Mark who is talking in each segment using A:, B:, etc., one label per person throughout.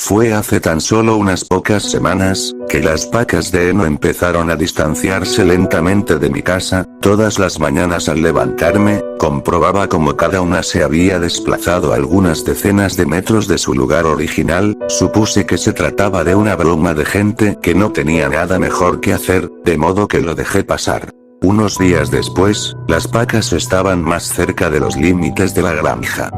A: Fue hace tan solo unas pocas semanas, que las pacas de heno empezaron a distanciarse lentamente de mi casa. Todas las mañanas al levantarme, comprobaba como cada una se había desplazado algunas decenas de metros de su lugar original. Supuse que se trataba de una broma de gente que no tenía nada mejor que hacer, de modo que lo dejé pasar. Unos días después, las pacas estaban más cerca de los límites de la granja.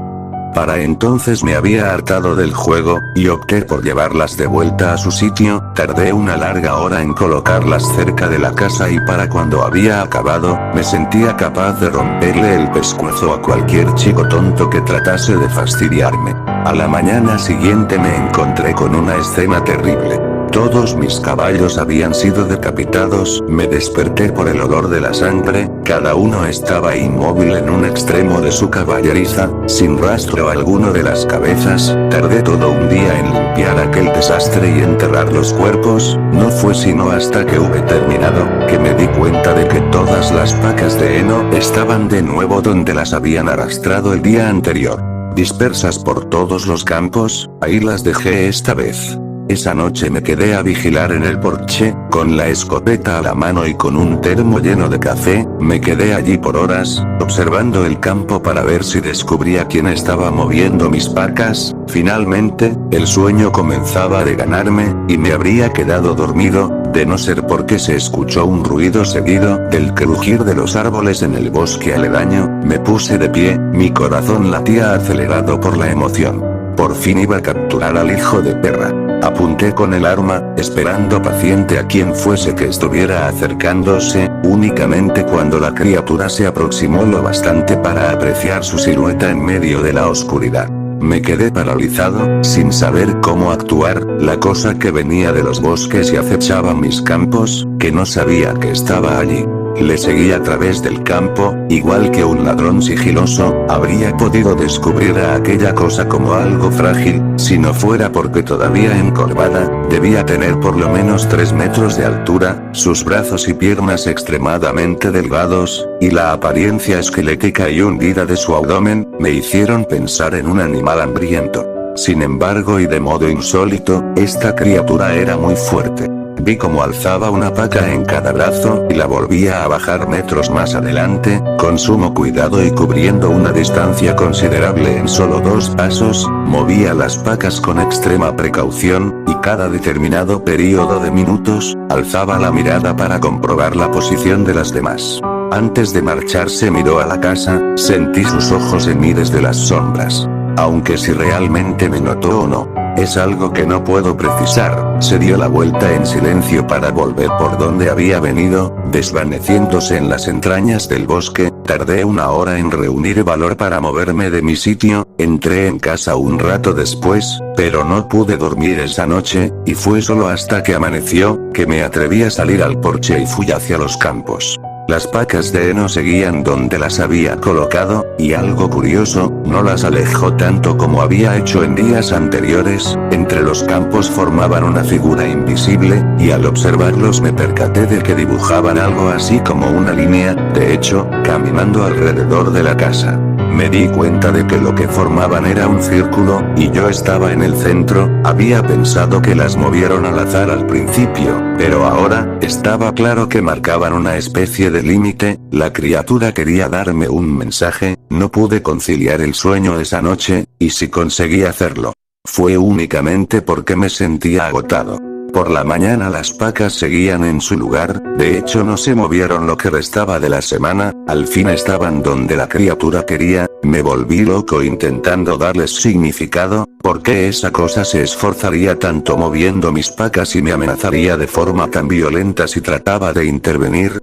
A: Para entonces me había hartado del juego, y opté por llevarlas de vuelta a su sitio. Tardé una larga hora en colocarlas cerca de la casa y para cuando había acabado, me sentía capaz de romperle el pescuezo a cualquier chico tonto que tratase de fastidiarme. A la mañana siguiente me encontré con una escena terrible. Todos mis caballos habían sido decapitados. Me desperté por el olor de la sangre. Cada uno estaba inmóvil en un extremo de su caballeriza, sin rastro alguno de las cabezas. Tardé todo un día en limpiar aquel desastre y enterrar los cuerpos. No fue sino hasta que hube terminado, que me di cuenta de que todas las pacas de heno estaban de nuevo donde las habían arrastrado el día anterior. Dispersas por todos los campos. Ahí las dejé esta vez. Esa noche me quedé a vigilar en el porche, con la escopeta a la mano y con un termo lleno de café. Me quedé allí por horas, observando el campo para ver si descubría quién estaba moviendo mis pacas. Finalmente, el sueño comenzaba a ganarme, y me habría quedado dormido, de no ser porque se escuchó un ruido seguido del crujir de los árboles en el bosque aledaño. Me puse de pie, mi corazón latía acelerado por la emoción. Por fin iba a capturar al hijo de perra. Apunté con el arma, esperando paciente a quien fuese que estuviera acercándose. Únicamente cuando la criatura se aproximó lo bastante para apreciar su silueta en medio de la oscuridad, me quedé paralizado, sin saber cómo actuar. La cosa que venía de los bosques y acechaba mis campos, que no sabía que estaba allí. Le seguí a través del campo, igual que un ladrón sigiloso. Habría podido descubrir a aquella cosa como algo frágil, si no fuera porque todavía encorvada, debía tener por lo menos 3 metros de altura, sus brazos y piernas extremadamente delgados, y la apariencia esquelética y hundida de su abdomen, me hicieron pensar en un animal hambriento. Sin embargo y de modo insólito, esta criatura era muy fuerte. Vi cómo alzaba una paca en cada brazo, y la volvía a bajar metros más adelante, con sumo cuidado y cubriendo una distancia considerable en solo 2 pasos. Movía las pacas con extrema precaución, y cada determinado período de minutos, alzaba la mirada para comprobar la posición de las demás. Antes de marcharse miró a la casa. Sentí sus ojos en mí desde las sombras. Aunque si realmente me notó o no, es algo que no puedo precisar. Se dio la vuelta en silencio para volver por donde había venido, desvaneciéndose en las entrañas del bosque. Tardé una hora en reunir valor para moverme de mi sitio. Entré en casa un rato después, pero no pude dormir esa noche, y fue solo hasta que amaneció, que me atreví a salir al porche y fui hacia los campos. Las pacas de heno seguían donde las había colocado, y algo curioso, no las alejó tanto como había hecho en días anteriores. Entre los campos formaban una figura invisible, y al observarlos me percaté de que dibujaban algo así como una línea, de hecho, caminando alrededor de la casa. Me di cuenta de que lo que formaban era un círculo, y yo estaba en el centro. Había pensado que las movieron al azar al principio, pero ahora, estaba claro que marcaban una especie de límite. La criatura quería darme un mensaje. No pude conciliar el sueño esa noche, y si conseguí hacerlo, fue únicamente porque me sentía agotado. Por la mañana las pacas seguían en su lugar, de hecho no se movieron lo que restaba de la semana. Al fin estaban donde la criatura quería. Me volví loco intentando darles significado. ¿Por qué esa cosa se esforzaría tanto moviendo mis pacas y me amenazaría de forma tan violenta si trataba de intervenir?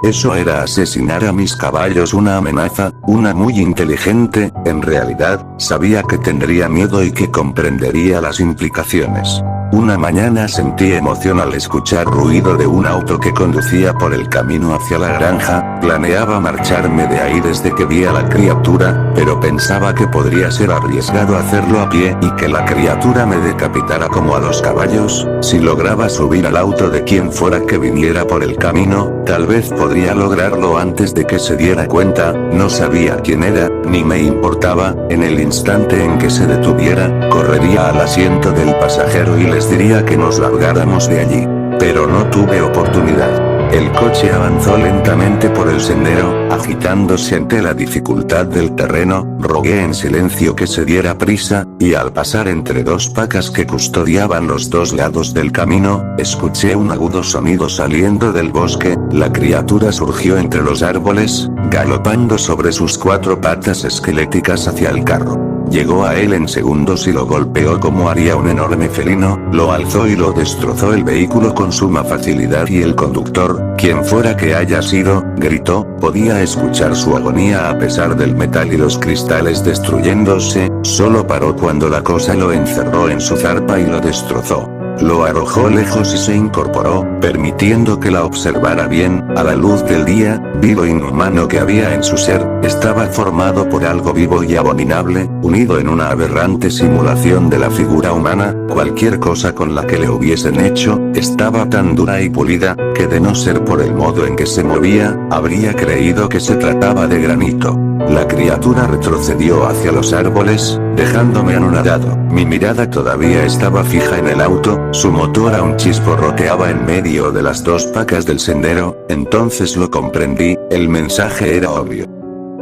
A: Eso era asesinar a mis caballos, una amenaza, una muy inteligente. En realidad, sabía que tendría miedo y que comprendería las implicaciones. Una mañana sentí emoción al escuchar ruido de un auto que conducía por el camino hacia la granja. Planeaba marcharme de ahí desde que vi a la criatura, pero pensaba que podría ser arriesgado hacerlo a pie y que la criatura me decapitara como a los caballos. Si lograba subir al auto de quien fuera que viniera por el camino, tal vez podría lograrlo antes de que se diera cuenta. No sabía quién era, ni me importaba. En el instante en que se detuviera, correría al asiento del pasajero y les diría que nos largáramos de allí. Pero no tuve oportunidad. El coche avanzó lentamente por el sendero, agitándose ante la dificultad del terreno. Rogué en silencio que se diera prisa, y al pasar entre dos pacas que custodiaban los dos lados del camino, escuché un agudo sonido saliendo del bosque. La criatura surgió entre los árboles, galopando sobre sus cuatro patas esqueléticas hacia el carro. Llegó a él en segundos y lo golpeó como haría un enorme felino, lo alzó y lo destrozó el vehículo con suma facilidad y el conductor, quien fuera que haya sido, gritó. Podía escuchar su agonía a pesar del metal y los cristales destruyéndose. Solo paró cuando la cosa lo encerró en su zarpa y lo destrozó. Lo arrojó lejos y se incorporó, permitiendo que la observara bien. A la luz del día, vi lo inhumano que había en su ser. Estaba formado por algo vivo y abominable, unido en una aberrante simulación de la figura humana. Cualquier cosa con la que le hubiesen hecho, estaba tan dura y pulida, que de no ser por el modo en que se movía, habría creído que se trataba de granito. La criatura retrocedió hacia los árboles, dejándome anonadado. Mi mirada todavía estaba fija en el auto, su motor aún chisporroteaba en medio de las dos pacas del sendero. Entonces lo comprendí, el mensaje era obvio.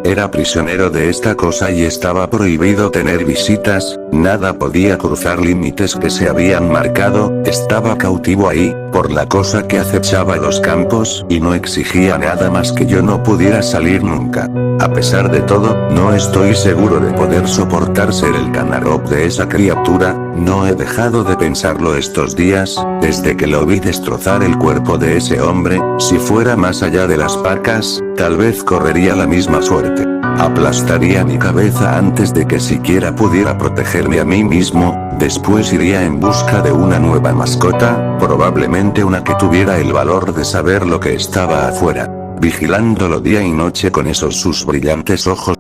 A: Era prisionero de esta cosa y estaba prohibido tener visitas, nada podía cruzar límites que se habían marcado. Estaba cautivo ahí, por la cosa que acechaba los campos, y no exigía nada más que yo no pudiera salir nunca. A pesar de todo, no estoy seguro de poder soportar ser el canarop de esa criatura. No he dejado de pensarlo estos días, desde que lo vi destrozar el cuerpo de ese hombre. Si fuera más allá de las pacas, tal vez correría la misma suerte. Aplastaría mi cabeza antes de que siquiera pudiera protegerme a mí mismo. Después iría en busca de una nueva mascota, probablemente una que tuviera el valor de saber lo que estaba afuera, vigilándolo día y noche con esos sus brillantes ojos.